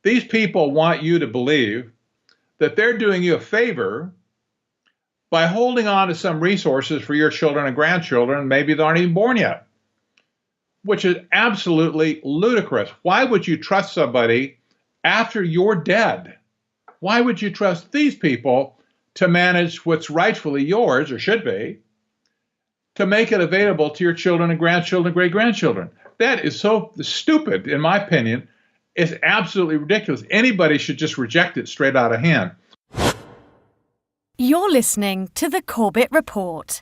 These people want you to believe that they're doing you a favor by holding on to some resources for your children and grandchildren, maybe they aren't even born yet, which is absolutely ludicrous. Why would you trust somebody after you're dead? Why would you trust these people to manage what's rightfully yours, or should be, to make it available to your children and grandchildren and great-grandchildren? That is so stupid, in my opinion. It's absolutely ridiculous. Anybody should just reject it straight out of hand. You're listening to The Corbett Report.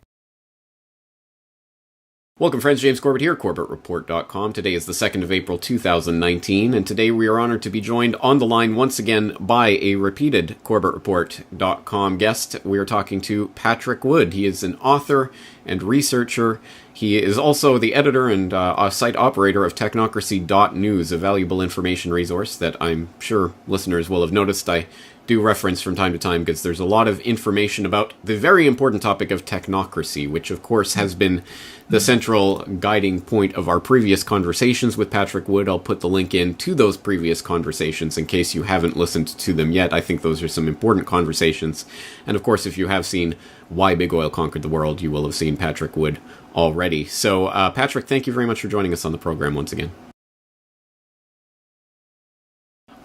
Welcome, friends. James Corbett here, CorbettReport.com. Today is the 2nd of April, 2019, and today we are honored to be joined on the line once again by a repeated CorbettReport.com guest. We are talking to Patrick Wood. He is an author and researcher. He is also the editor and site operator of Technocracy.news, a valuable information resource that I'm sure listeners will have noticed I do reference from time to time, because there's a lot of information about the very important topic of technocracy, which of course has been the central guiding point of our previous conversations with Patrick Wood. I'll put the link in to those previous conversations in case you haven't listened to them yet. I think those are some important conversations. And of course, if you have seen Why Big Oil Conquered the World, you will have seen Patrick Wood already. So, Patrick, thank you very much for joining us on the program once again.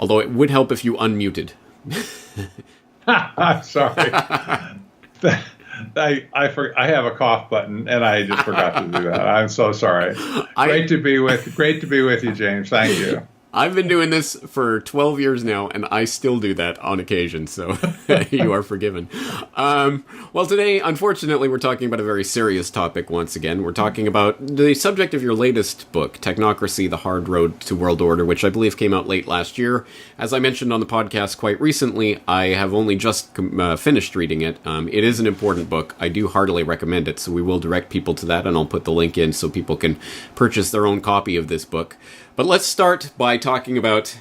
Although it would help if you unmuted. I'm sorry. I have a cough button, and I just forgot to do that. I'm so sorry. Great to be with you, James. Thank you. I've been doing this for 12 years now, and I still do that on occasion, so you are forgiven. Well, today, unfortunately, we're talking about a very serious topic once again. We're talking about the subject of your latest book, Technocracy, The Hard Road to World Order, which I believe came out late last year. As I mentioned on the podcast quite recently, I have only just finished reading it. It is an important book. I do heartily recommend it, so we will direct people to that, and I'll put the link in so people can purchase their own copy of this book. But let's start by talking about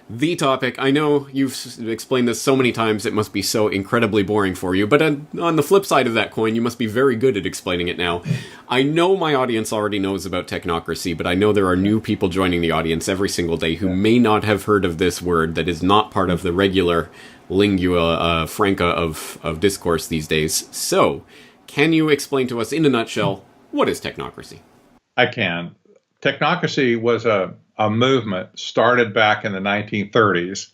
the topic. I know you've explained this so many times, it must be so incredibly boring for you, but on the flip side of that coin, you must be very good at explaining it now. I know my audience already knows about technocracy, but I know there are new people joining the audience every single day who may not have heard of this word that is not part of the regular lingua franca of discourse these days. So, can you explain to us in a nutshell, what is technocracy? I can. Technocracy was a movement started back in the 1930s,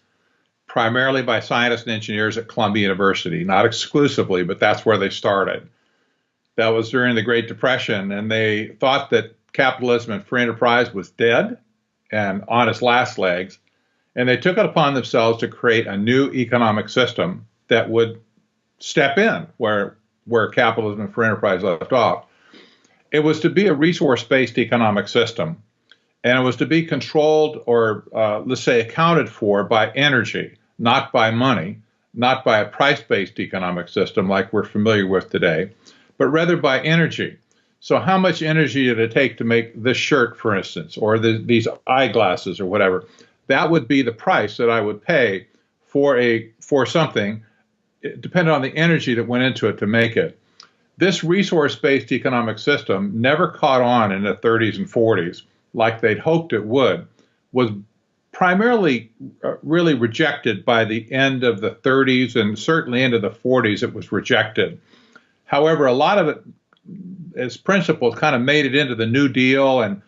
primarily by scientists and engineers at Columbia University, not exclusively, but that's where they started. That was during the Great Depression, and they thought that capitalism and free enterprise was dead and on its last legs, and they took it upon themselves to create a new economic system that would step in where capitalism and free enterprise left off. It was to be a resource-based economic system, and it was to be controlled or, let's say, accounted for by energy, not by money, not by a price-based economic system like we're familiar with today, but rather by energy. So how much energy did it take to make this shirt, for instance, or these eyeglasses or whatever? That would be the price that I would pay for something, depending on the energy that went into it to make it. This resource-based economic system never caught on in the 30s and 40s like they'd hoped it would, was primarily really rejected by the end of the 30s, and certainly into the 40s it was rejected. However, a lot of it, as principles, kind of made it into the New Deal, and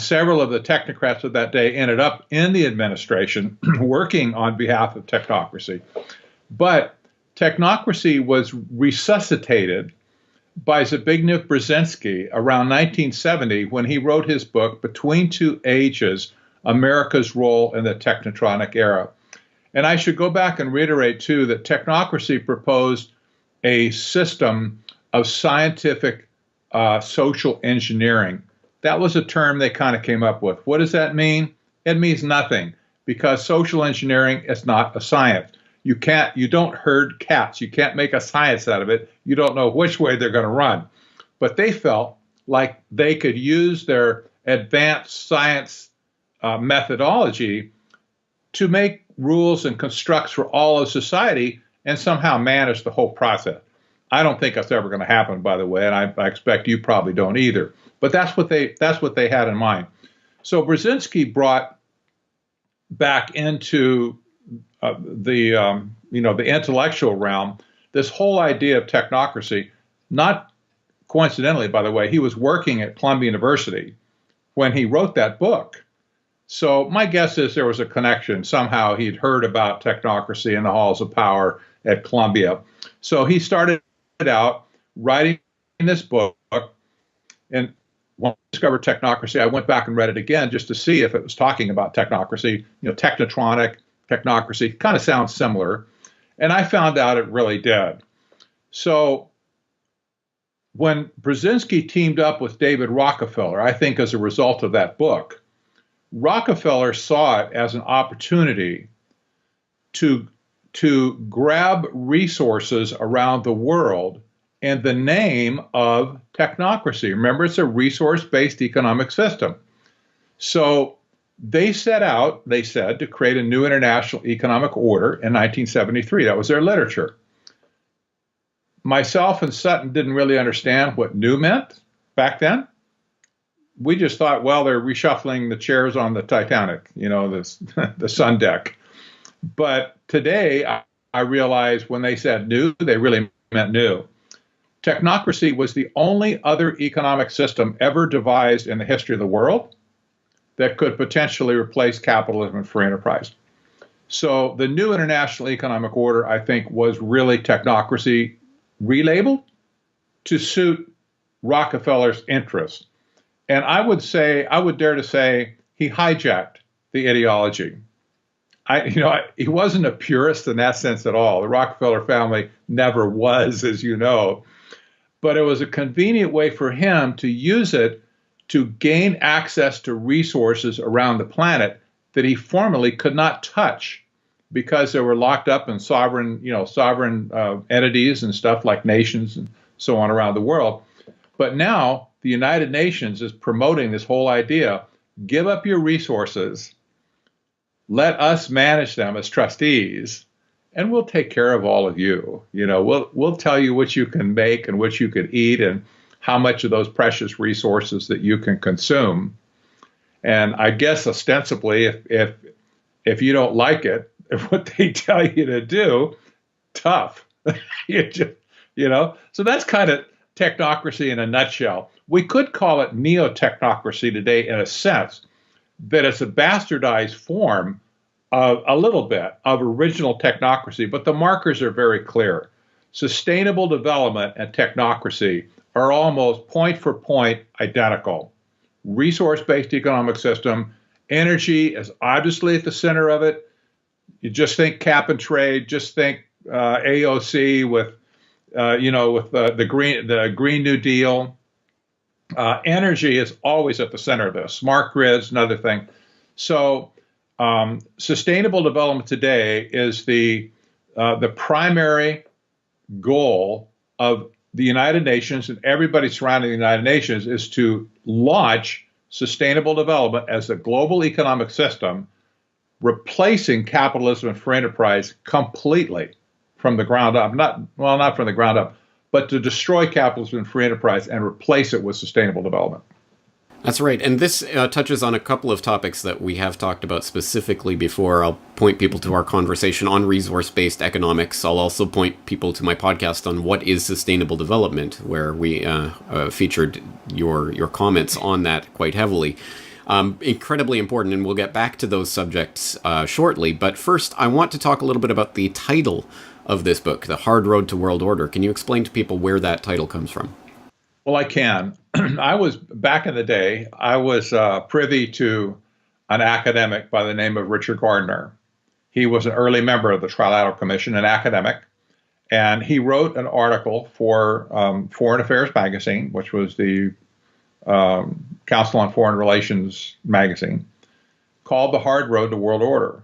several of the technocrats of that day ended up in the administration working on behalf of technocracy. But technocracy was resuscitated by Zbigniew Brzezinski around 1970 when he wrote his book, Between Two Ages, America's Role in the Technocratic Era. And I should go back and reiterate, too, that technocracy proposed a system of scientific social engineering. That was a term they kind of came up with. What does that mean? It means nothing, because social engineering is not a science. You don't herd cats. You can't make a science out of it. You don't know which way they're going to run. But they felt like they could use their advanced science methodology to make rules and constructs for all of society and somehow manage the whole process. I don't think that's ever going to happen, by the way, and I expect you probably don't either. But that's what they had in mind. So Brzezinski brought back into the intellectual realm, this whole idea of technocracy, not coincidentally, by the way, he was working at Columbia University when he wrote that book. So my guess is there was a connection. Somehow he'd heard about technocracy in the halls of power at Columbia. So he started out writing this book. And when I discovered Technocracy, I went back and read it again just to see if it was talking about technocracy. Technotronic, technocracy, kind of sounds similar. And I found out it really did. So when Brzezinski teamed up with David Rockefeller, I think as a result of that book, Rockefeller saw it as an opportunity to grab resources around the world in the name of technocracy. Remember, it's a resource-based economic system. So they set out, they said, to create a new international economic order in 1973. That was their literature. Myself and Sutton didn't really understand what new meant back then. We just thought, well, they're reshuffling the chairs on the Titanic, the sun deck. But today, I realize when they said new, they really meant new. Technocracy was the only other economic system ever devised in the history of the world that could potentially replace capitalism and free enterprise. So the new international economic order, I think, was really technocracy relabeled to suit Rockefeller's interests. And I would dare to say he hijacked the ideology. He wasn't a purist in that sense at all. The Rockefeller family never was, as you know. But it was a convenient way for him to use it to gain access to resources around the planet that he formerly could not touch because they were locked up in sovereign entities and stuff like nations and so on around the world. But now the United Nations is promoting this whole idea: give up your resources, let us manage them as trustees, and we'll take care of all of you. We'll tell you what you can make and what you can eat and how much of those precious resources that you can consume. And I guess ostensibly, if you don't like it, what they tell you to do, tough. So that's kind of technocracy in a nutshell. We could call it neo-technocracy today in a sense that it's a bastardized form of a little bit of original technocracy, but the markers are very clear. Sustainable development and technocracy are almost point for point identical. Resource-based economic system, energy is obviously at the center of it. You just think cap and trade, just think AOC with the Green New Deal. Energy is always at the center of this. Smart grids, another thing. So sustainable development today is the primary goal of the United Nations, and everybody surrounding the United Nations is to launch sustainable development as a global economic system, replacing capitalism and free enterprise completely from the ground up. Not from the ground up, but to destroy capitalism and free enterprise and replace it with sustainable development. That's right. And this touches on a couple of topics that we have talked about specifically before. I'll point people to our conversation on resource-based economics. I'll also point people to my podcast on what is sustainable development, where we featured your comments on that quite heavily. Incredibly important, and we'll get back to those subjects shortly. But first, I want to talk a little bit about the title of this book, The Hard Road to World Order. Can you explain to people where that title comes from? Well, I can. Back in the day, I was privy to an academic by the name of Richard Gardner. He was an early member of the Trilateral Commission, an academic, and he wrote an article for Foreign Affairs magazine, which was the Council on Foreign Relations magazine, called The Hard Road to World Order.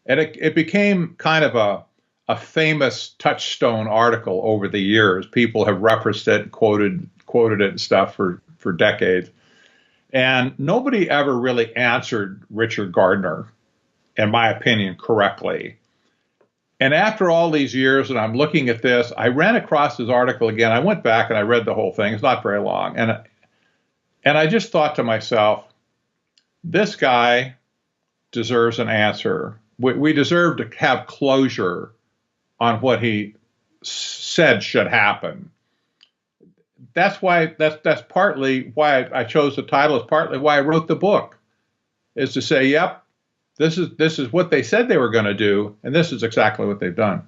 And it became kind of a famous touchstone article over the years. People have referenced it, quoted it and stuff for decades. And nobody ever really answered Richard Gardner, in my opinion, correctly. And after all these years, and I'm looking at this, I ran across his article again. I went back and I read the whole thing. It's not very long. And I just thought to myself, this guy deserves an answer we deserve to have closure on what he said should happen. That's why that's partly why I chose the title. Is partly why I wrote the book, is to say, yep, this is what they said they were going to do, and this is exactly what they've done.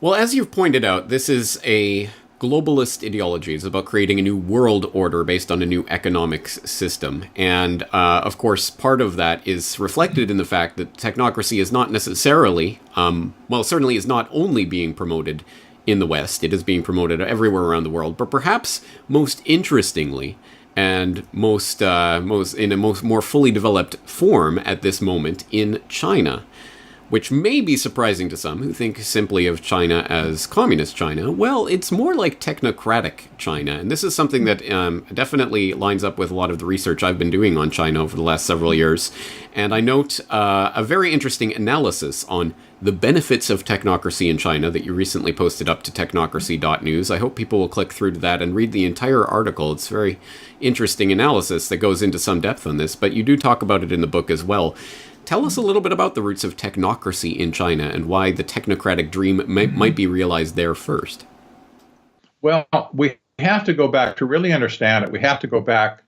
Well, as you've pointed out, this is a globalist ideology. It's about creating a new world order based on a new economics system. And, of course, part of that is reflected in the fact that technocracy is not necessarily, certainly is not only being promoted in the West. It is being promoted everywhere around the world. But perhaps most interestingly, and more fully developed form at this moment in China, which may be surprising to some who think simply of China as communist China. Well, it's more like technocratic China, and this is something that definitely lines up with a lot of the research I've been doing on China over the last several years. And I note a very interesting analysis on the benefits of technocracy in China that you recently posted up to technocracy.news. I hope people will click through to that and read the entire article. It's a very interesting analysis that goes into some depth on this, but you do talk about it in the book as well. Tell us a little bit about the roots of technocracy in China and why the technocratic dream might be realized there first. Well, we have to go back to really understand it. We have to go back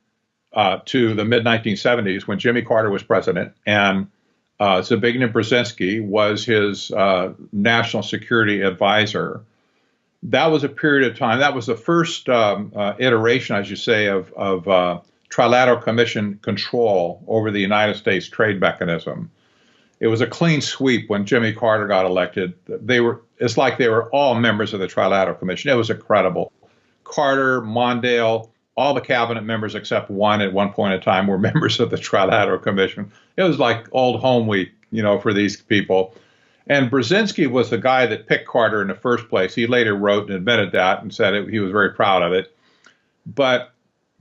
to the mid-1970s when Jimmy Carter was president, and Zbigniew Brzezinski was his national security advisor. That was a period of time. That was the first iteration, I should say, of Trilateral Commission control over the United States trade mechanism. It was a clean sweep when Jimmy Carter got elected. It's like they were all members of the Trilateral Commission. It was incredible. Carter, Mondale, all the cabinet members except one at one point in time were members of the Trilateral Commission. It was like old home week, for these people. And Brzezinski was the guy that picked Carter in the first place. He later wrote and admitted that and said he was very proud of it. But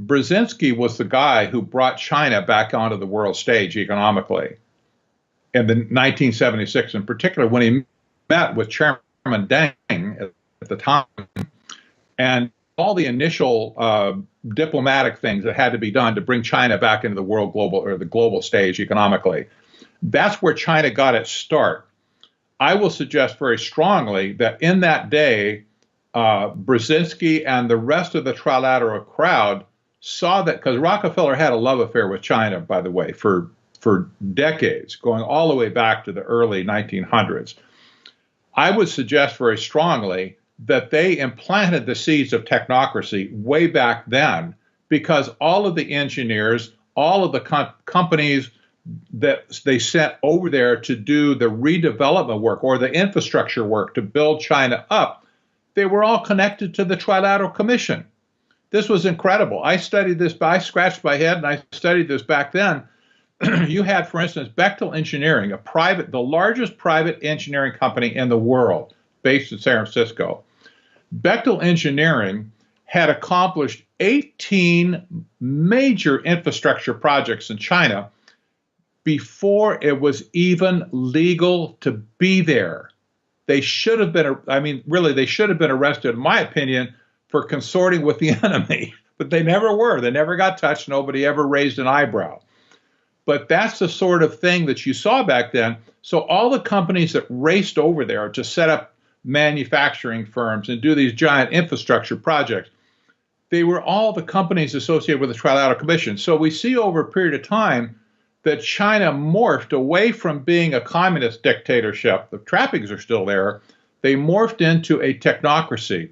Brzezinski was the guy who brought China back onto the world stage economically in 1976, in particular when he met with Chairman Deng at the time, and all the initial diplomatic things that had to be done to bring China back into the the global stage economically. That's where China got its start. I will suggest very strongly that in that day, Brzezinski and the rest of the trilateral crowd saw that, because Rockefeller had a love affair with China, by the way, for decades, going all the way back to the early 1900s. I would suggest very strongly that they implanted the seeds of technocracy way back then, because all of the engineers, all of the companies that they sent over there to do the redevelopment work or the infrastructure work to build China up, they were all connected to the Trilateral Commission. This was incredible. I studied this, I scratched my head and I studied this back then. You had, for instance, Bechtel Engineering, the largest private engineering company in the world, based in San Francisco. Bechtel Engineering had accomplished 18 major infrastructure projects in China before it was even legal to be there. They should have been, they should have been arrested, in my opinion, for consorting with the enemy, but they never were. They never got touched. Nobody ever raised an eyebrow. But that's the sort of thing that you saw back then. So all the companies that raced over there to set up manufacturing firms and do these giant infrastructure projects, they were all the companies associated with the Trilateral Commission. So we see over a period of time that China morphed away from being a communist dictatorship. The trappings are still there. They morphed into a technocracy.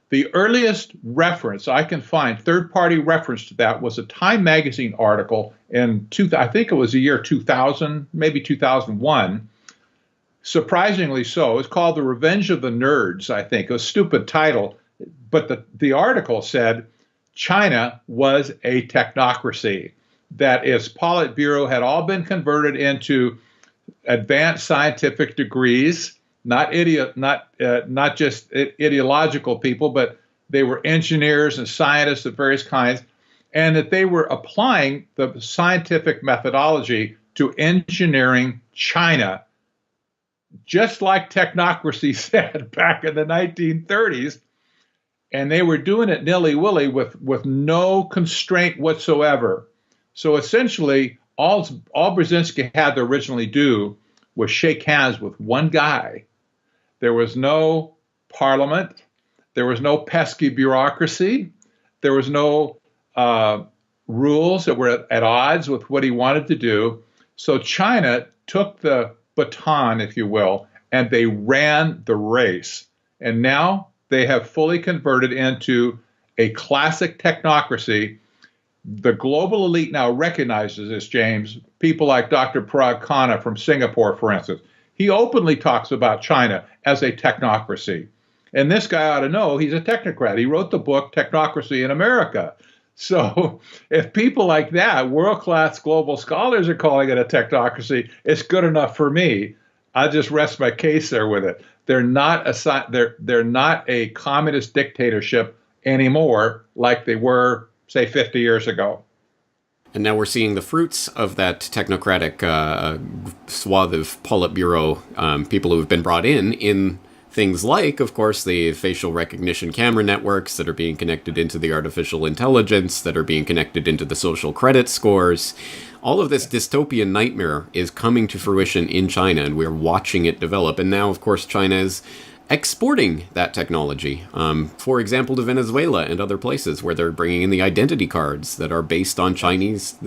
The earliest reference I can find, third-party reference to that, was a Time magazine article in, I think it was the year 2000, maybe 2001. Surprisingly so. It's called The Revenge of the Nerds, I think. A stupid title. But the article said China was a technocracy, that its Politburo had all been converted into advanced scientific degrees, not just ideological people, but they were engineers and scientists of various kinds, and that they were applying the scientific methodology to engineering China, just like technocracy said back in the 1930s. And they were doing it nilly-willy with no constraint whatsoever. So essentially, all Brzezinski had to originally do was shake hands with one guy. There was no parliament. There was no pesky bureaucracy. There was no rules that were at odds with what he wanted to do. So China took the baton, if you will, and they ran the race. And now they have fully converted into a classic technocracy. The global elite now recognizes this, James. People like Dr. Parag Khanna from Singapore, for instance. He openly talks about China as a technocracy. And this guy ought to know he's a technocrat. He wrote the book, Technocracy in America. So if people like that, world-class global scholars, are calling it a technocracy, it's good enough for me. I just rest my case there with it. They're not a communist dictatorship anymore like they were, say, 50 years ago. And now we're seeing the fruits of that technocratic swath of Politburo people who have been brought in things like, of course, the facial recognition camera networks that are being connected into the artificial intelligence, that are being connected into the social credit scores. All of this dystopian nightmare is coming to fruition in China, and we're watching it develop. And now, of course, China is exporting that technology, for example, to Venezuela and other places where they're bringing in the identity cards that are based on Chinese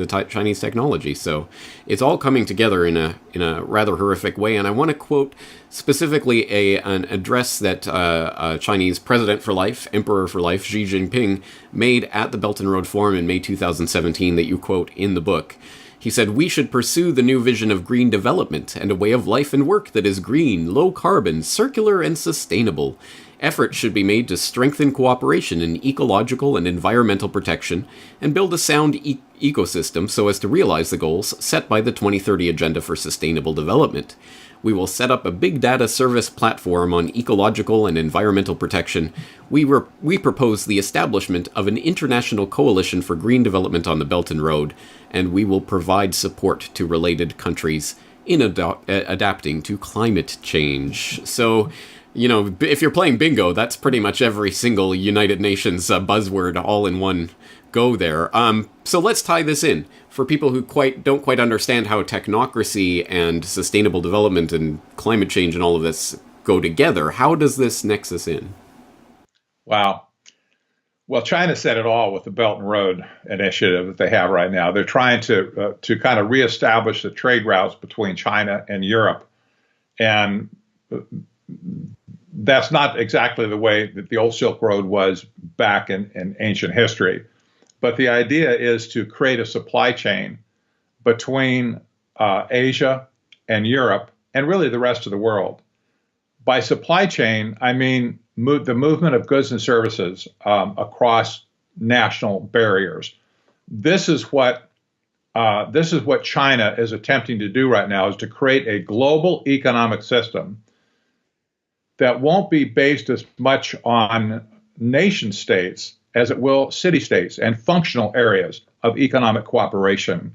technology. So it's all coming together in a rather horrific way. And I want to quote specifically an address that Chinese President for Life, Emperor for Life, Xi Jinping, made at the Belt and Road Forum in May 2017 that you quote in the book. He said, "We should pursue the new vision of green development and a way of life and work that is green, low carbon, circular, and sustainable. Efforts should be made to strengthen cooperation in ecological and environmental protection and build a sound ecosystem so as to realize the goals set by the 2030 Agenda for Sustainable Development. We will set up a big data service platform on ecological and environmental protection. We propose the establishment of an international coalition for green development on the Belt and Road, and we will provide support to related countries in adapting to climate change." So, you know, if you're playing bingo, that's pretty much every single United Nations buzzword all in one go there. So let's tie this in. For people who don't quite understand how technocracy and sustainable development and climate change and all of this go together, how does this nexus in? Wow. Well, China said it all with the Belt and Road Initiative that they have right now. They're trying to kind of reestablish the trade routes between China and Europe. And that's not exactly the way that the old Silk Road was back in ancient history. But the idea is to create a supply chain between Asia and Europe and really the rest of the world. By supply chain, I mean the movement of goods and services across national barriers. This is what China is attempting to do right now, is to create a global economic system that won't be based as much on nation states as it will city-states and functional areas of economic cooperation.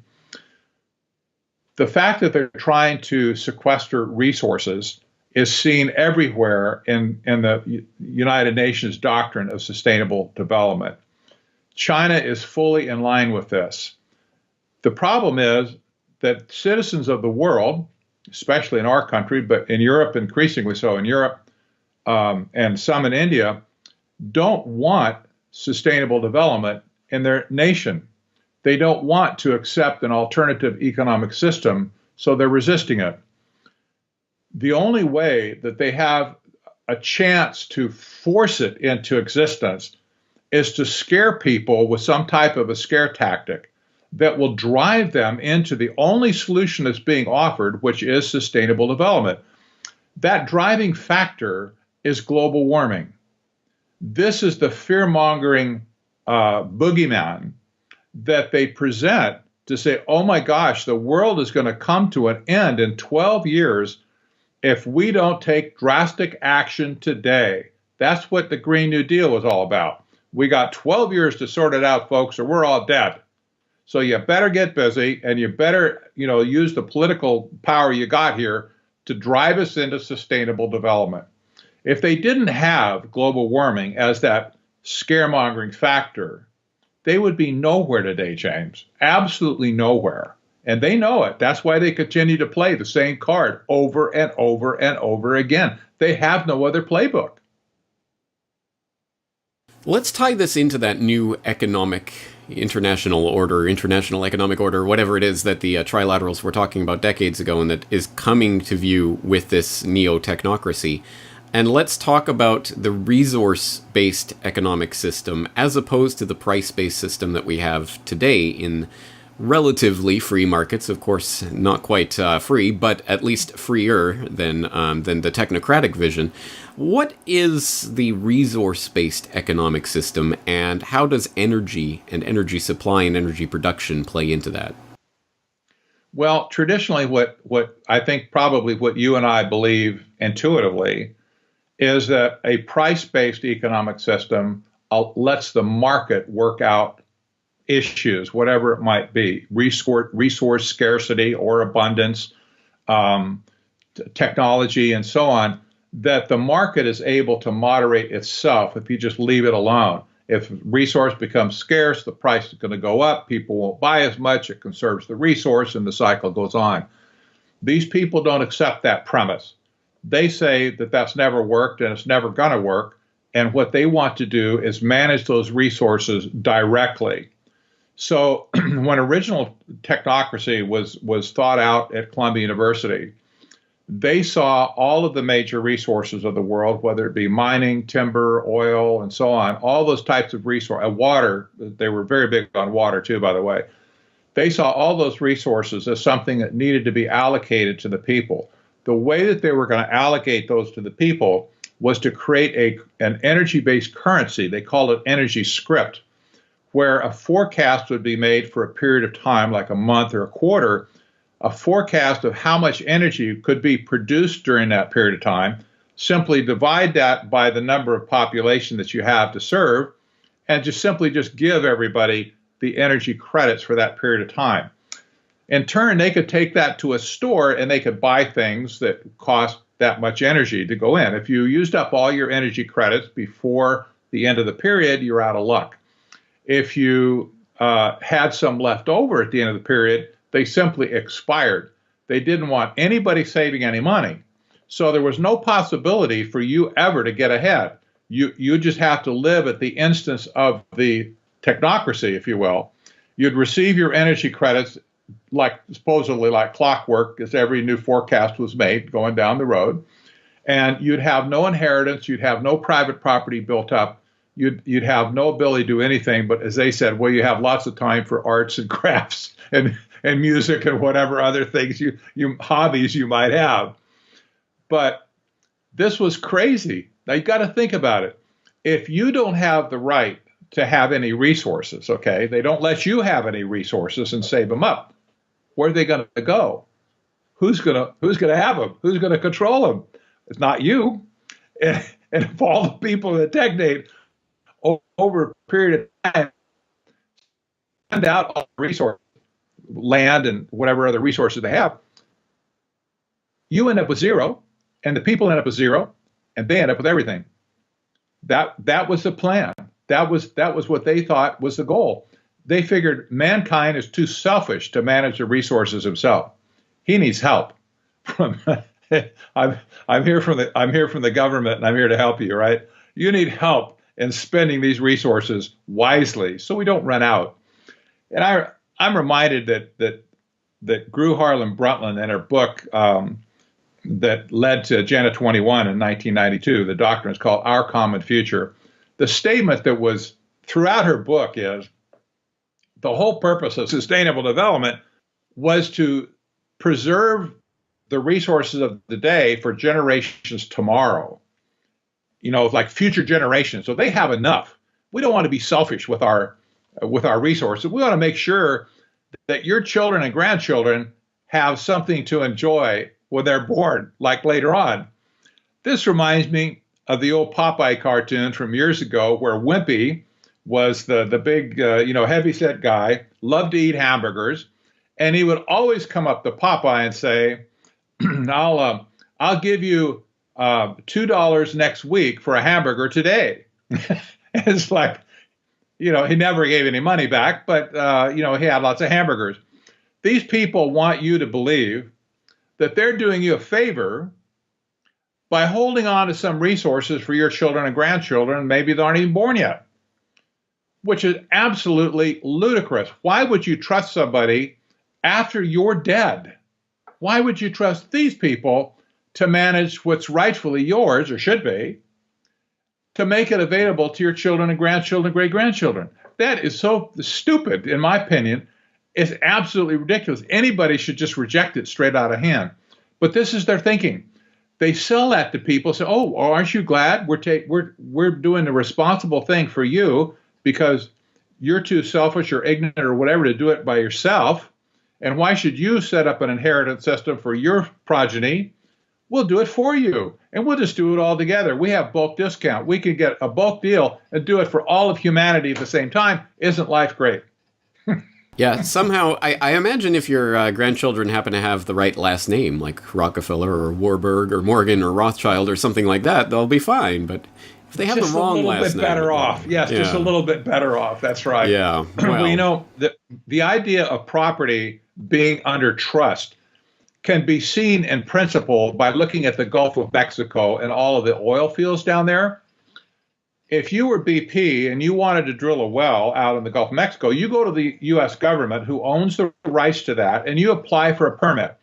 The fact that they're trying to sequester resources is seen everywhere in the United Nations doctrine of sustainable development. China is fully in line with this. The problem is that citizens of the world, especially in our country, but in Europe, increasingly so in Europe, and some in India, don't want sustainable development in their nation. They don't want to accept an alternative economic system, so they're resisting it. The only way that they have a chance to force it into existence is to scare people with some type of a scare tactic that will drive them into the only solution that's being offered, which is sustainable development. That driving factor is global warming. This is the fear-mongering boogeyman that they present to say, oh my gosh, the world is going to come to an end in 12 years if we don't take drastic action today. That's what the Green New Deal was all about. We got 12 years to sort it out, folks, or we're all dead. So you better get busy, and you better, use the political power you got here to drive us into sustainable development. If they didn't have global warming as that scaremongering factor, they would be nowhere today, James. Absolutely nowhere. And they know it. That's why they continue to play the same card over and over and over again. They have no other playbook. Let's tie this into that new international economic order, whatever it is that the trilaterals were talking about decades ago and that is coming to view with this neo-technocracy. And let's talk about the resource-based economic system as opposed to the price-based system that we have today in relatively free markets. Of course, not quite free, but at least freer than the technocratic vision. What is the resource-based economic system, and how does energy and energy supply and energy production play into that? Well, traditionally, what I think probably what you and I believe intuitively is that a price-based economic system lets the market work out issues, whatever it might be, resource scarcity or abundance, technology, and so on, that the market is able to moderate itself if you just leave it alone. If resource becomes scarce, the price is going to go up, people won't buy as much, it conserves the resource, and the cycle goes on. These people don't accept that premise. They say that that's never worked and it's never going to work, and what they want to do is manage those resources directly. So when original technocracy was thought out at Columbia University, they saw all of the major resources of the world, whether it be mining, timber, oil, and so on, all those types of resources, water. They were very big on water too, by the way. They saw all those resources as something that needed to be allocated to the people. The way that they were going to allocate those to the people was to create an energy-based currency. They called it energy script, where a forecast would be made for a period of time, like a month or a quarter, a forecast of how much energy could be produced during that period of time. Simply divide that by the number of population that you have to serve, and simply give everybody the energy credits for that period of time. In turn, they could take that to a store and they could buy things that cost that much energy to go in. If you used up all your energy credits before the end of the period, you're out of luck. If you had some left over at the end of the period, they simply expired. They didn't want anybody saving any money. So there was no possibility for you ever to get ahead. You just have to live at the instance of the technocracy, if you will. You'd receive your energy credits supposedly like clockwork as every new forecast was made going down the road. And you'd have no inheritance. You'd have no private property built up. You'd have no ability to do anything. But as they said, well, you have lots of time for arts and crafts and music and whatever other things hobbies you might have. But this was crazy. Now you got to think about it. If you don't have the right to have any resources, okay, they don't let you have any resources and save them up. Where are they going to go? Who's going to have them? Who's going to control them? It's not you. And if all the people in the technate over a period of time send out all the resources, land and whatever other resources they have, you end up with zero, and the people end up with zero, and they end up with everything. That was the plan. That was what they thought was the goal. They figured mankind is too selfish to manage the resources himself. He needs help. I'm here from the government, and I'm here to help you, right? You need help in spending these resources wisely so we don't run out. And I'm reminded that Gru Harlan Brundtland, in her book that led to Agenda 21 in 1992, the doctrine is called Our Common Future. The statement that was throughout her book is the whole purpose of sustainable development was to preserve the resources of the day for generations tomorrow. Like future generations. So they have enough. We don't want to be selfish with our resources. We want to make sure that your children and grandchildren have something to enjoy when they're born, like later on. This reminds me of the old Popeye cartoons from years ago, where Wimpy was the big, heavyset guy, loved to eat hamburgers, and he would always come up to Popeye and say, "I'll give you $2 next week for a hamburger today." It's like, he never gave any money back, but he had lots of hamburgers. These people want you to believe that they're doing you a favor by holding on to some resources for your children and grandchildren, maybe they aren't even born yet, which is absolutely ludicrous. Why would you trust somebody after you're dead? Why would you trust these people to manage what's rightfully yours, or should be, to make it available to your children and grandchildren and great-grandchildren? That is so stupid, in my opinion. It's absolutely ridiculous. Anybody should just reject it straight out of hand. But this is their thinking. They sell that to people, say, oh, aren't you glad we're doing the responsible thing for you because you're too selfish or ignorant or whatever to do it by yourself. And why should you set up an inheritance system for your progeny? We'll do it for you, and we'll just do it all together. We have bulk discount. We can get a bulk deal and do it for all of humanity at the same time. Isn't life great? Yeah, somehow, I imagine if your grandchildren happen to have the right last name, like Rockefeller or Warburg or Morgan or Rothschild or something like that, they'll be fine. But if they have the wrong last name... Just a little bit better off. Yes, yeah. Just a little bit better off. That's right. Yeah. Well, you know, the idea of property being under trust can be seen in principle by looking at the Gulf of Mexico and all of the oil fields down there. If you were BP and you wanted to drill a well out in the Gulf of Mexico, you go to the U.S. government who owns the rights to that, and you apply for a permit.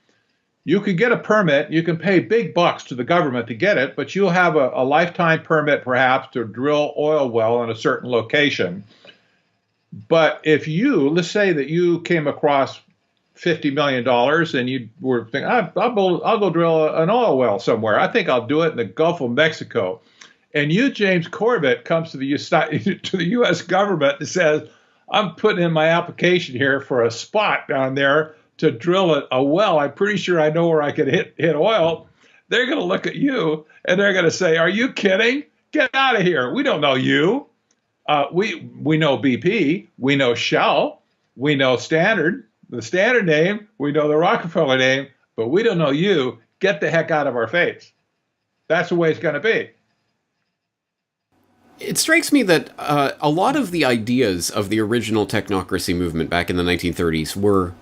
You can get a permit. You can pay big bucks to the government to get it, but you'll have a lifetime permit perhaps to drill oil well in a certain location. But if let's say that you came across $50 million and you were thinking, I'll go drill an oil well somewhere. I think I'll do it in the Gulf of Mexico. And you, James Corbett, comes to the U.S. government and says, I'm putting in my application here for a spot down there to drill a well. I'm pretty sure I know where I could hit oil. They're going to look at you and they're going to say, are you kidding? Get out of here. We don't know you. We know BP. We know Shell. We know Standard, the Standard name. We know the Rockefeller name, but we don't know you. Get the heck out of our face. That's the way it's going to be. It strikes me that a lot of the ideas of the original technocracy movement back in the 1930s were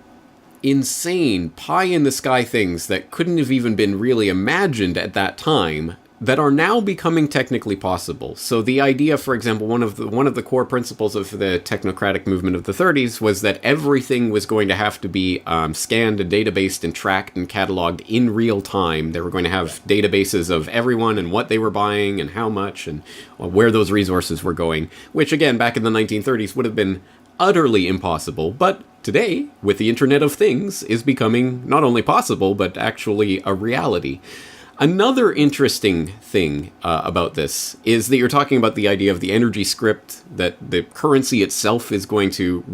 insane, pie-in-the-sky things that couldn't have even been really imagined at that time that are now becoming technically possible. So the idea, for example, one of the core principles of the technocratic movement of the 30s was that everything was going to have to be scanned and databased and tracked and cataloged in real time. They were going to have databases of everyone and what they were buying and how much and where those resources were going, which again, back in the 1930s would have been utterly impossible, but today, with the Internet of Things, is becoming not only possible, but actually a reality. Another interesting thing about this is that you're talking about the idea of the energy script, that the currency itself is going to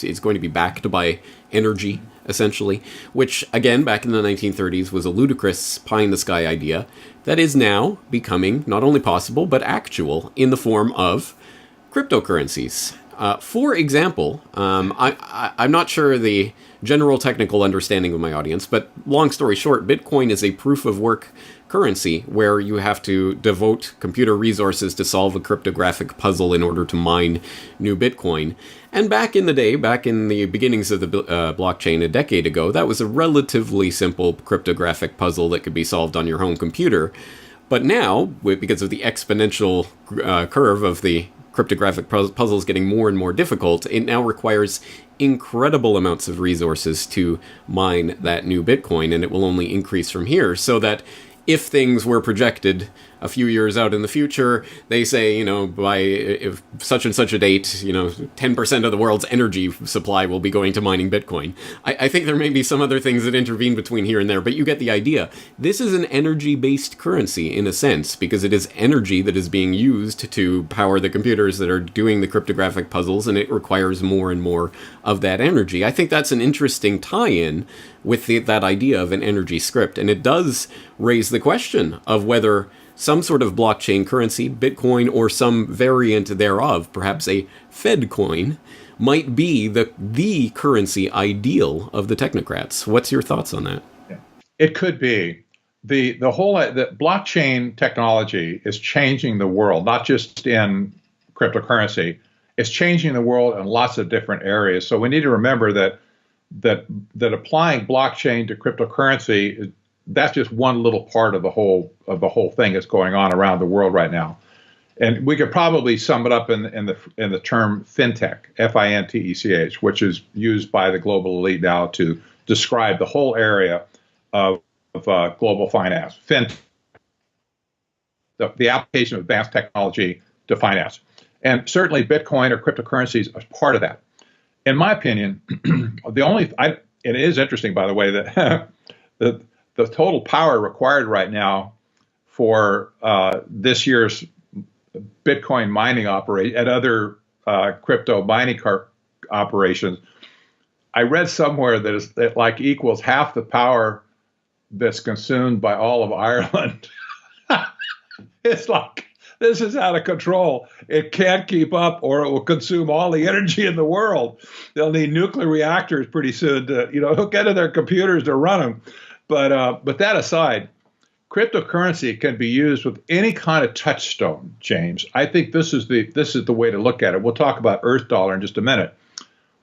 is going to be backed by energy, essentially, which, again, back in the 1930s was a ludicrous pie-in-the-sky idea that is now becoming not only possible, but actual in the form of cryptocurrencies. For example, I'm not sure the general technical understanding of my audience, but long story short, Bitcoin is a proof-of-work currency where you have to devote computer resources to solve a cryptographic puzzle in order to mine new Bitcoin. And back in the day, back in the beginnings of the blockchain a decade ago, that was a relatively simple cryptographic puzzle that could be solved on your home computer. But now, because of the exponential curve of the cryptographic puzzles getting more and more difficult, it now requires incredible amounts of resources to mine that new Bitcoin, and it will only increase from here, so that if things were projected a few years out in the future, they say, by if such and such a date, 10% of the world's energy supply will be going to mining Bitcoin. I think there may be some other things that intervene between here and there, but you get the idea. This is an energy-based currency in a sense, because it is energy that is being used to power the computers that are doing the cryptographic puzzles, and it requires more and more of that energy. I think that's an interesting tie-in with that idea of an energy script, and it does raise the question of whether some sort of blockchain currency, Bitcoin, or some variant thereof, perhaps a Fed coin, might be the currency ideal of the technocrats. What's your thoughts on that? It could be. The blockchain technology is changing the world, not just in cryptocurrency. It's changing the world in lots of different areas. So we need to remember that that applying blockchain to cryptocurrency, that's just one little part of the whole thing that's going on around the world right now. And we could probably sum it up in the term fintech, FINTECH, which is used by the global elite now to describe the whole area of global finance. Fintech, the application of advanced technology to finance, and certainly Bitcoin or cryptocurrencies are part of that. In my opinion, it is interesting, by the way, that the total power required right now for this year's Bitcoin mining operation and other crypto mining operations, I read somewhere that it like equals half the power that's consumed by all of Ireland. It's like, this is out of control. It can't keep up, or it will consume all the energy in the world. They'll need nuclear reactors pretty soon to, hook into their computers to run them. But that aside, cryptocurrency can be used with any kind of touchstone, James. I think this is the way to look at it. We'll talk about Earth dollar in just a minute.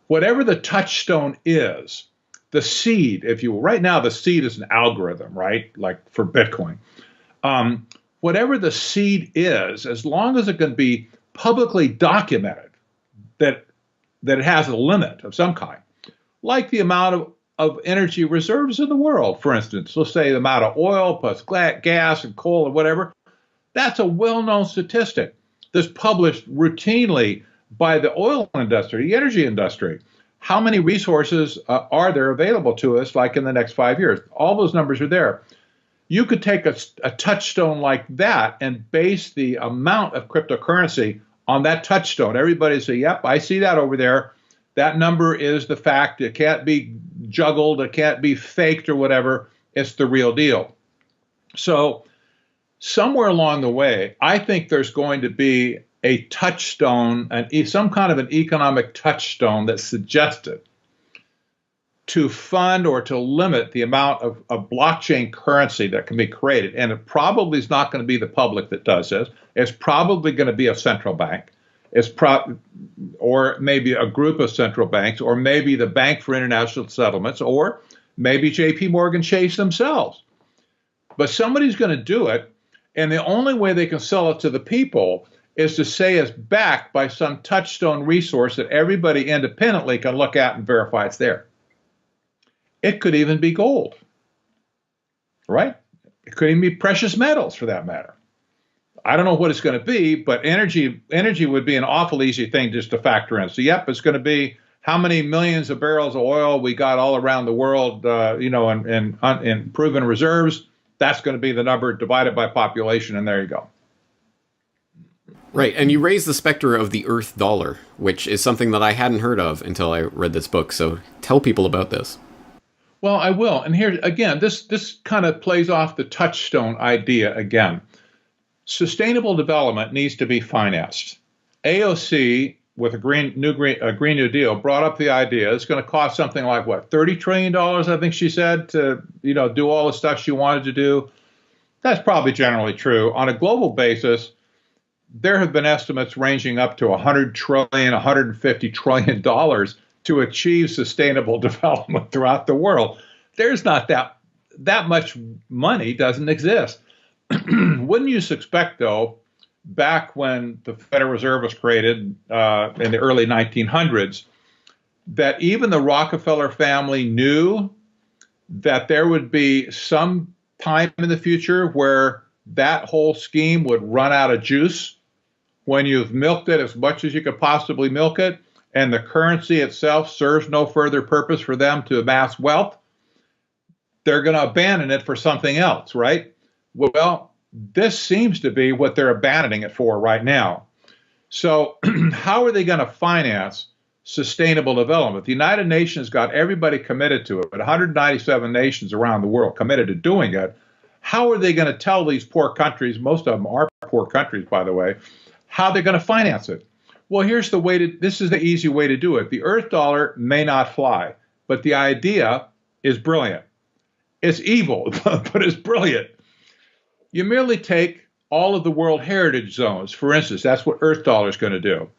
Whatever the touchstone is, the seed, if you will. Right now, the seed is an algorithm, right? Like for Bitcoin. Whatever the seed is, as long as it can be publicly documented that it has a limit of some kind, like the amount of energy reserves in the world, for instance. Let's say the amount of oil plus gas and coal and whatever. That's a well-known statistic that's published routinely by the oil industry, the energy industry. How many resources are there available to us, like in the next 5 years? All those numbers are there. You could take a touchstone like that and base the amount of cryptocurrency on that touchstone. Everybody say, yep, I see that over there. That number is the fact. It can't be juggled. It can't be faked or whatever. It's the real deal. So somewhere along the way, I think there's going to be a touchstone, some kind of an economic touchstone that's suggested to fund or to limit the amount of blockchain currency that can be created. And it probably is not going to be the public that does this. It's probably going to be a central bank. Or maybe a group of central banks, or maybe the Bank for International Settlements, or maybe JP Morgan Chase themselves. But somebody's going to do it, and the only way they can sell it to the people is to say it's backed by some touchstone resource that everybody independently can look at and verify it's there. It could even be gold, right? It could even be precious metals, for that matter. I don't know what it's going to be, but energy would be an awful easy thing just to factor in. So, yep, it's going to be how many millions of barrels of oil we got all around the world, in proven reserves. That's going to be the number divided by population, and there you go. Right, and you raised the specter of the Earth dollar, which is something that I hadn't heard of until I read this book. So tell people about this. Well, I will. And here, again, this kind of plays off the touchstone idea again. Sustainable development needs to be financed. AOC, with a Green New Deal, brought up the idea it's going to cost something like, what, $30 trillion, I think she said, to do all the stuff she wanted to do. That's probably generally true. On a global basis, there have been estimates ranging up to $100 trillion, $150 trillion to achieve sustainable development throughout the world. There's not that much money doesn't exist. Wouldn't you suspect, though, back when the Federal Reserve was created in the early 1900s, that even the Rockefeller family knew that there would be some time in the future where that whole scheme would run out of juice when you've milked it as much as you could possibly milk it, and the currency itself serves no further purpose for them to amass wealth? They're going to abandon it for something else, right? Well, this seems to be what they're abandoning it for right now. So how are they going to finance sustainable development? The United Nations got everybody committed to it, but 197 nations around the world committed to doing it. How are they going to tell these poor countries, most of them are poor countries, by the way, how they're going to finance it? Well, this is the easy way to do it. The Earth dollar may not fly, but the idea is brilliant. It's evil, but it's brilliant. You merely take all of the World Heritage Zones, for instance. That's what Earth dollar is going to do.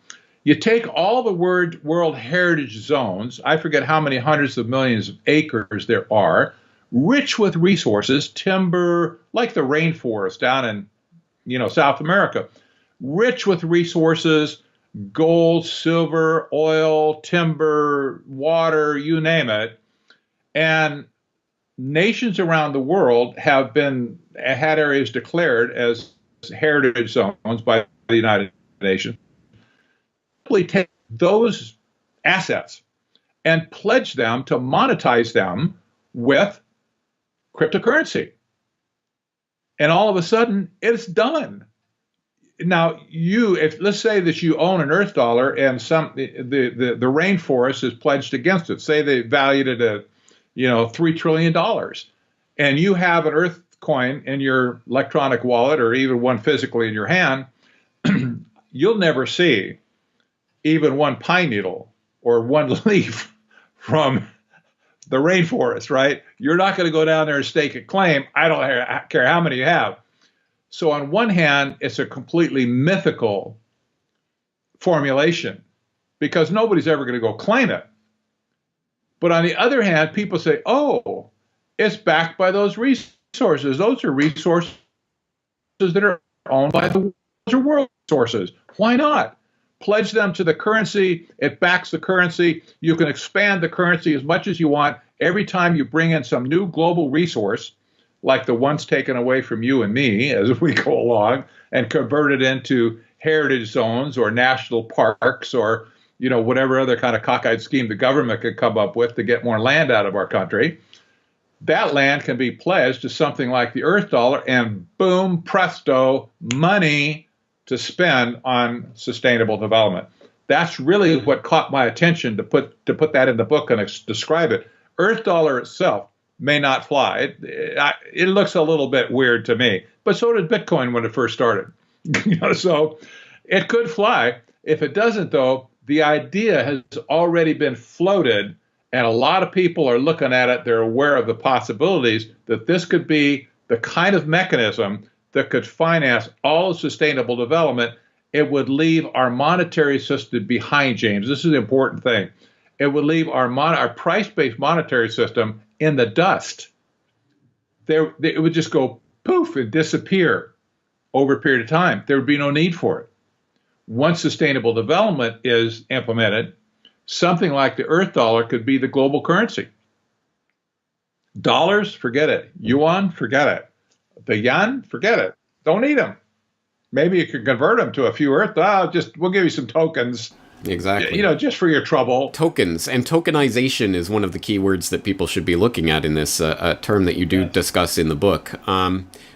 You take all the World Heritage Zones, I forget how many hundreds of millions of acres there are, rich with resources, timber, like the rainforest down in, South America, rich with resources, gold, silver, oil, timber, water, you name it. And nations around the world have had areas declared as heritage zones by the United Nations. Simply take those assets and pledge them to monetize them with cryptocurrency. And all of a sudden, it's done. Now, let's say that you own an Earth dollar and the rainforest is pledged against it. Say they valued it at $3 trillion, and you have an Earth coin in your electronic wallet or even one physically in your hand. You'll never see even one pine needle or one leaf from the rainforest, right? You're not going to go down there and stake a claim. I don't care how many you have. So on one hand, it's a completely mythical formulation because nobody's ever going to go claim it. But on the other hand, people say, oh, it's backed by those resources. Those are resources that are owned by the world resources. Why not? Pledge them to the currency. It backs the currency. You can expand the currency as much as you want. Every time you bring in some new global resource, like the ones taken away from you and me as we go along, and convert it into heritage zones or national parks or whatever other kind of cockeyed scheme the government could come up with to get more land out of our country, that land can be pledged to something like the Earth dollar, and boom, presto, money to spend on sustainable development. That's really what caught my attention to put that in the book and describe it. Earth dollar itself may not fly. It looks a little bit weird to me, but so did Bitcoin when it first started. So it could fly. If it doesn't, though, the idea has already been floated, and a lot of people are looking at it. They're aware of the possibilities that this could be the kind of mechanism that could finance all sustainable development. It would leave our monetary system behind, James. This is the important thing. It would leave our price-based monetary system in the dust. It would just go poof and disappear over a period of time. There would be no need for it. Once sustainable development is implemented, something like the Earth dollar could be the global currency. Dollars, forget it. Yuan, forget it. The yen, forget it. Don't need them. Maybe you could convert them to a few Earth. We'll give you some tokens. Exactly. Just for your trouble. Tokens. And tokenization is one of the key words that people should be looking at in this term that you do discuss in the book.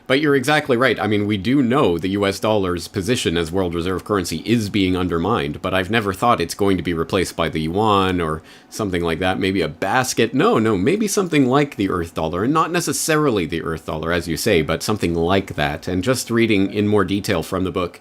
But you're exactly right. I mean, we do know the US dollar's position as world reserve currency is being undermined, but I've never thought it's going to be replaced by the yuan or something like that. Maybe a basket. No, maybe something like the Earth dollar, and not necessarily the Earth dollar, as you say, but something like that. And just reading in more detail from the book,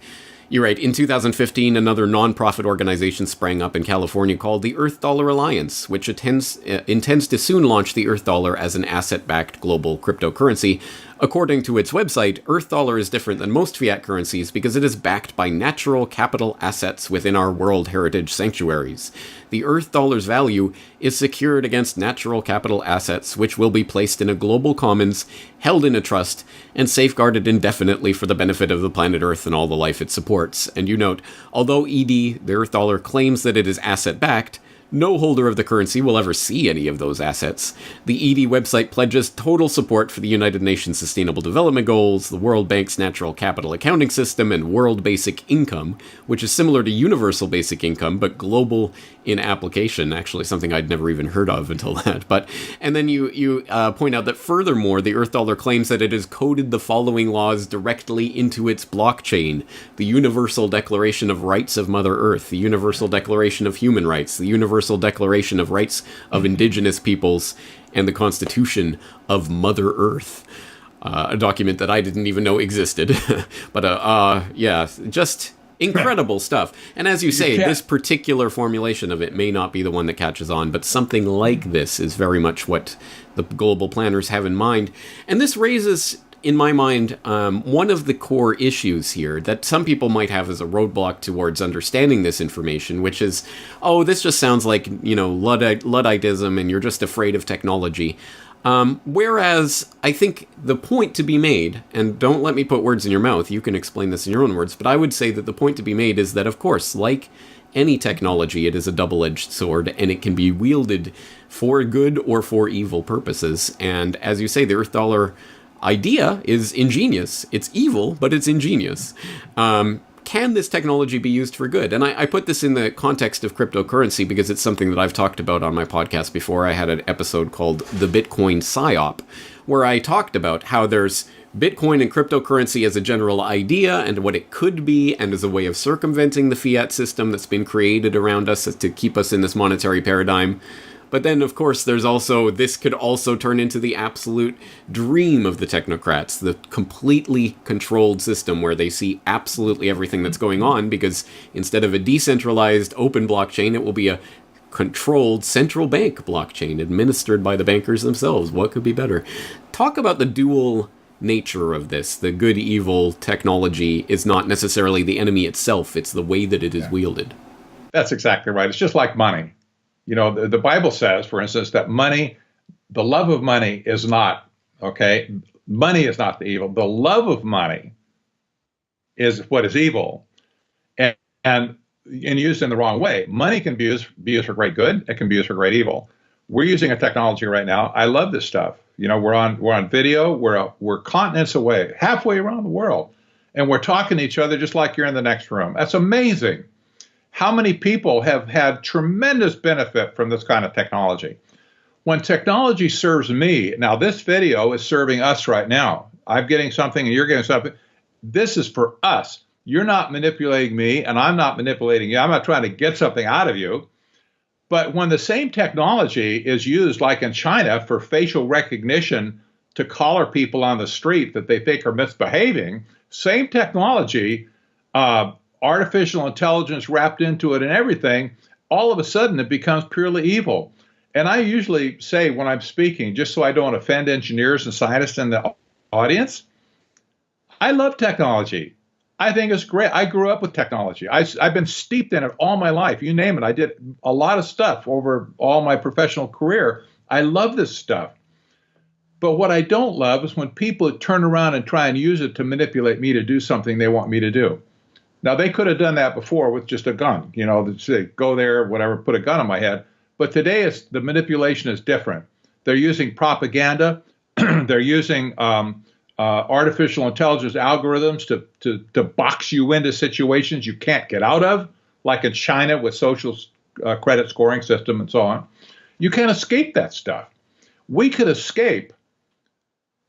you're right. In 2015, another nonprofit organization sprang up in California called the Earth Dollar Alliance, which intends to soon launch the Earth dollar as an asset-backed global cryptocurrency. According to its website, Earth dollar is different than most fiat currencies because it is backed by natural capital assets within our World Heritage sanctuaries. The Earth dollar's value is secured against natural capital assets, which will be placed in a global commons, held in a trust, and safeguarded indefinitely for the benefit of the planet Earth and all the life it supports. And you note, although the Earth dollar, claims that it is asset-backed, no holder of the currency will ever see any of those assets. The ED website pledges total support for the United Nations Sustainable Development Goals, the World Bank's Natural Capital Accounting System, and World Basic Income, which is similar to Universal Basic Income, but global in application. Actually, something I'd never even heard of until that. And then you point out that furthermore, the Earth dollar claims that it has coded the following laws directly into its blockchain: the Universal Declaration of Rights of Mother Earth, the Universal Declaration of Human Rights, the Universal Declaration of Rights of Indigenous Peoples, and the Constitution of Mother Earth. A document that I didn't even know existed. But just incredible stuff. And as you say, this particular formulation of it may not be the one that catches on, but something like this is very much what the global planners have in mind. And this raises in my mind, one of the core issues here that some people might have as a roadblock towards understanding this information, which is, oh, this just sounds like, Ludditism and you're just afraid of technology. Whereas I think the point to be made, and don't let me put words in your mouth, you can explain this in your own words, but I would say that the point to be made is that, of course, like any technology, it is a double-edged sword, and it can be wielded for good or for evil purposes. And as you say, the Earth Dollar idea is ingenious. It's evil, but it's ingenious. Can this technology be used for good? And I put this in the context of cryptocurrency because it's something that I've talked about on my podcast before. I had an episode called The Bitcoin PSYOP, where I talked about how there's Bitcoin and cryptocurrency as a general idea and what it could be, and as a way of circumventing the fiat system that's been created around us to keep us in this monetary paradigm. But then, of course, there's also, this could also turn into the absolute dream of the technocrats, the completely controlled system where they see absolutely everything that's going on, because instead of a decentralized open blockchain, it will be a controlled central bank blockchain administered by the bankers themselves. What could be better? Talk about the dual nature of this. The good-evil technology is not necessarily the enemy itself. It's the way that it is wielded. That's exactly right. It's just like money. The Bible says, for instance, that money, the love of money is not, okay? Money is not the evil. The love of money is what is evil. And used in the wrong way. Money can be used for great good. It can be used for great evil. We're using a technology right now. I love this stuff. We're on video. We're continents away, halfway around the world. And we're talking to each other just like you're in the next room. That's amazing. How many people have had tremendous benefit from this kind of technology? When technology serves me, now this video is serving us right now. I'm getting something and you're getting something. This is for us. You're not manipulating me and I'm not manipulating you. I'm not trying to get something out of you. But when the same technology is used, like in China, for facial recognition to collar people on the street that they think are misbehaving, same technology, artificial intelligence wrapped into it and everything, all of a sudden it becomes purely evil. And I usually say when I'm speaking, just so I don't offend engineers and scientists in the audience, I love technology. I think it's great. I grew up with technology. I've been steeped in it all my life. You name it. I did a lot of stuff over all my professional career. I love this stuff. But what I don't love is when people turn around and try and use it to manipulate me to do something they want me to do. Now, they could have done that before with just a gun, say, go there, whatever, put a gun on my head. But today, the manipulation is different. They're using propaganda. They're using artificial intelligence algorithms to box you into situations you can't get out of, like in China with social credit scoring system and so on. You can't escape that stuff. We could escape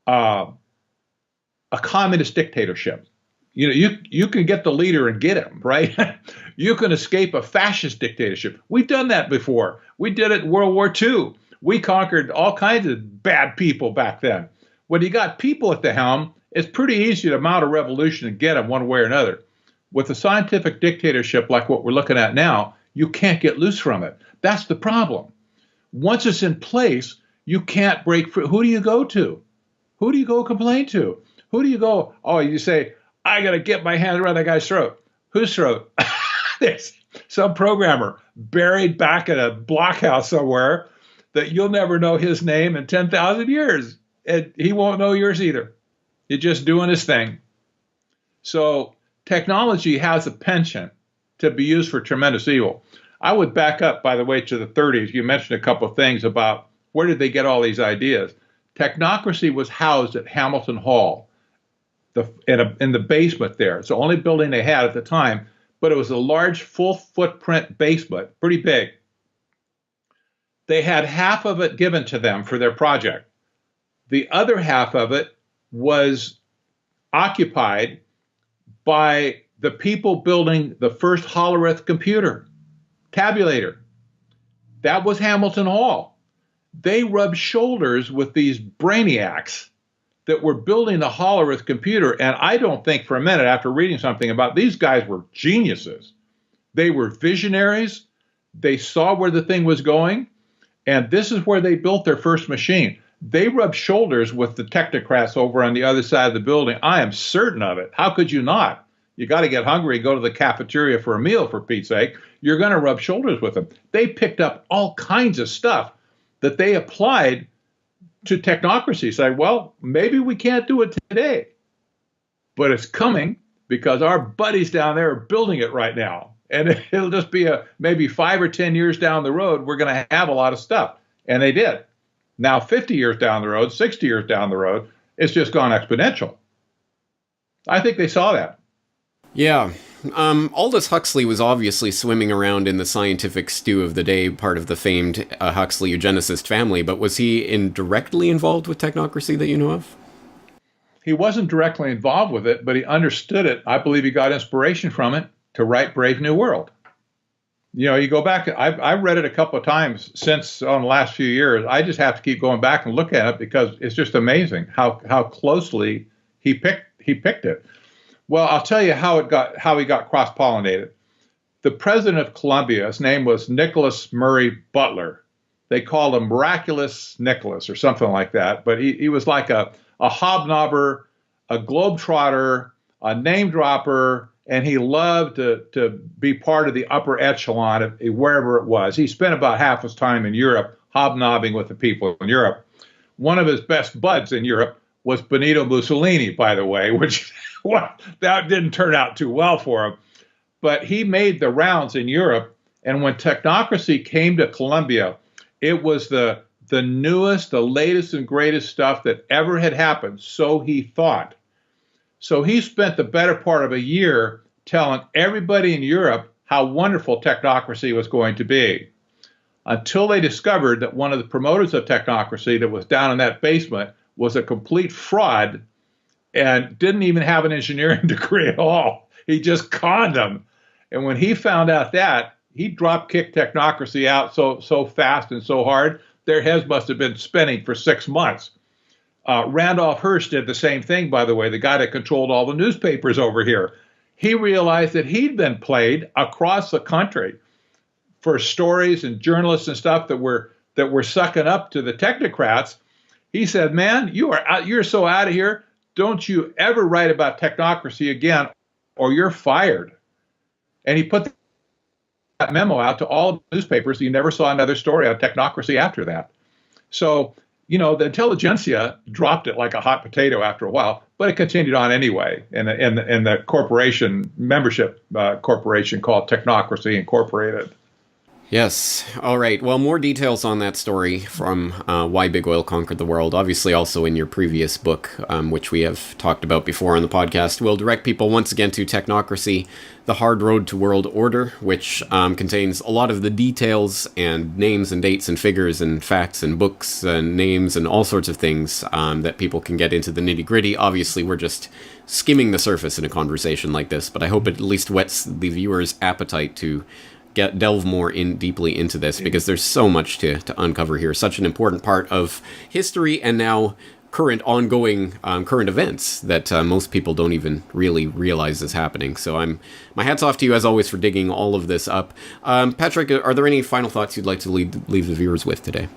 a communist dictatorship. You can get the leader and get him, right? You can escape a fascist dictatorship. We've done that before. We did it in World War II. We conquered all kinds of bad people back then. When you got people at the helm, it's pretty easy to mount a revolution and get them one way or another. With a scientific dictatorship like what we're looking at now, you can't get loose from it. That's the problem. Once it's in place, you can't break free. Who do you go to? Who do you go complain to? Who do you go? Oh, you say, I got to get my hand around that guy's throat. Whose throat? There's some programmer buried back in a blockhouse somewhere that you'll never know his name in 10,000 years. And he won't know yours either. He's just doing his thing. So technology has a penchant to be used for tremendous evil. I would back up, by the way, to the 30s. You mentioned a couple of things about where did they get all these ideas. Technocracy was housed at Hamilton Hall, in the basement there. It's the only building they had at the time, but it was a large, full footprint basement, pretty big. They had half of it given to them for their project. The other half of it was occupied by the people building the first holograph computer, tabulator. That was Hamilton Hall. They rubbed shoulders with these brainiacs that were building the holograph computer. And I don't think for a minute, after reading something about these guys, were geniuses. They were visionaries. They saw where the thing was going. And this is where they built their first machine. They rubbed shoulders with the technocrats over on the other side of the building. I am certain of it. How could you not? You got to get hungry, go to the cafeteria for a meal, for Pete's sake. You're going to rub shoulders with them. They picked up all kinds of stuff that they applied to technocracy. Say, well, maybe we can't do it today, but it's coming because our buddies down there are building it right now. And it'll just be maybe 5 or 10 years down the road, we're going to have a lot of stuff. And they did. Now, 50 years down the road, 60 years down the road, it's just gone exponential. I think they saw that. Yeah. Aldous Huxley was obviously swimming around in the scientific stew of the day, part of the famed Huxley eugenicist family, but was he indirectly involved with technocracy that you know of? He wasn't directly involved with it, but he understood it. I believe he got inspiration from it to write Brave New World. You know, you go back, I've read it a couple of times since on the last few years. I just have to keep going back and look at it because it's just amazing how closely he picked it. Well, I'll tell you how he got cross-pollinated. The president of Columbia, his name was Nicholas Murray Butler. They called him Miraculous Nicholas or something like that. But he was like a hobnobber, a globetrotter, a name dropper, and he loved to be part of the upper echelon of wherever it was. He spent about half his time in Europe hobnobbing with the people in Europe. One of his best buds in Europe was Benito Mussolini, by the way, which that didn't turn out too well for him. But he made the rounds in Europe, and when technocracy came to Columbia, it was the newest, the latest and greatest stuff that ever had happened, so he thought. So he spent the better part of a year telling everybody in Europe how wonderful technocracy was going to be, until they discovered that one of the promoters of technocracy that was down in that basement was a complete fraud and didn't even have an engineering degree at all. He just conned them. And when he found out that, he drop-kicked technocracy out so fast and so hard, their heads must have been spinning for 6 months. Randolph Hearst did the same thing, by the way, the guy that controlled all the newspapers over here. He realized that he'd been played across the country for stories and journalists and stuff that were sucking up to the technocrats. He said, man, you're so out of here. Don't you ever write about technocracy again or you're fired. And he put that memo out to all the newspapers. You never saw another story on technocracy after that. So, you know, the intelligentsia dropped it like a hot potato after a while, but it continued on anyway. And the corporation, membership corporation called Technocracy Incorporated. Yes. All right. Well, more details on that story from Why Big Oil Conquered the World, obviously also in your previous book, which we have talked about before on the podcast. We'll direct people once again to Technocracy, The Hard Road to World Order, which contains a lot of the details and names and dates and figures and facts and books and names and all sorts of things that people can get into the nitty-gritty. Obviously, we're just skimming the surface in a conversation like this, but I hope it at least whets the viewer's appetite to delve more deeply into this, because there's so much to uncover here. Such an important part of history and now current ongoing current events that most people don't even really realize is happening. So my hat's off to you as always for digging all of this up. Patrick, are there any final thoughts you'd like to leave the viewers with today?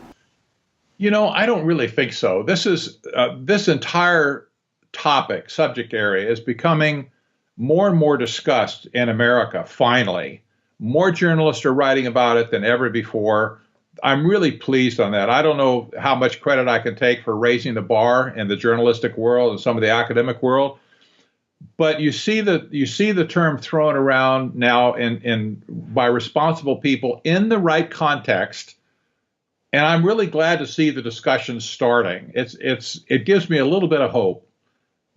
You know, I don't really think so. This entire subject area is becoming more and more discussed in America, finally. More journalists are writing about it than ever before. I'm really pleased on that. I don't know how much credit I can take for raising the bar in the journalistic world and some of the academic world, but you see the term thrown around now by responsible people in the right context, and I'm really glad to see the discussion starting. It gives me a little bit of hope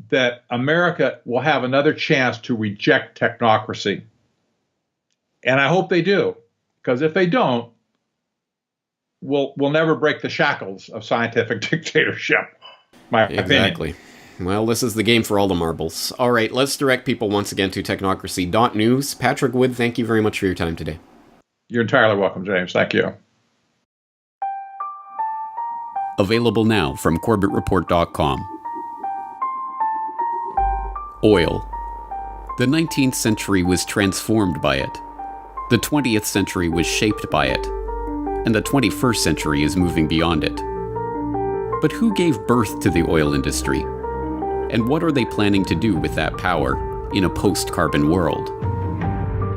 that America will have another chance to reject technocracy. And I hope they do, because if they don't, we'll never break the shackles of scientific dictatorship. My Exactly. opinion. Well, this is the game for all the marbles. All right, let's direct people once again to technocracy.news. Patrick Wood, thank you very much for your time today. You're entirely welcome, James. Thank you. Available now from CorbettReport.com. Oil. The 19th century was transformed by it. The 20th century was shaped by it, and the 21st century is moving beyond it. But who gave birth to the oil industry? And what are they planning to do with that power in a post-carbon world?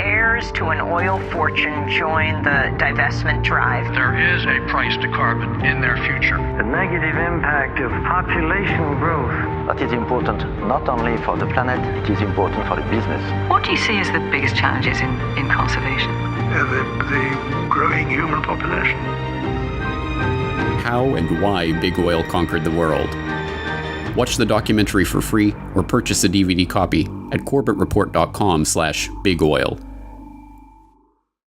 Heirs to an oil fortune join the divestment drive. There is a price to carbon in their future. The negative impact of population growth. That is important not only for the planet, it is important for the business. What do you see as the biggest challenges in conservation? The growing human population. How and why big oil conquered the world. Watch the documentary for free or purchase a DVD copy at corbettreport.com/bigoil.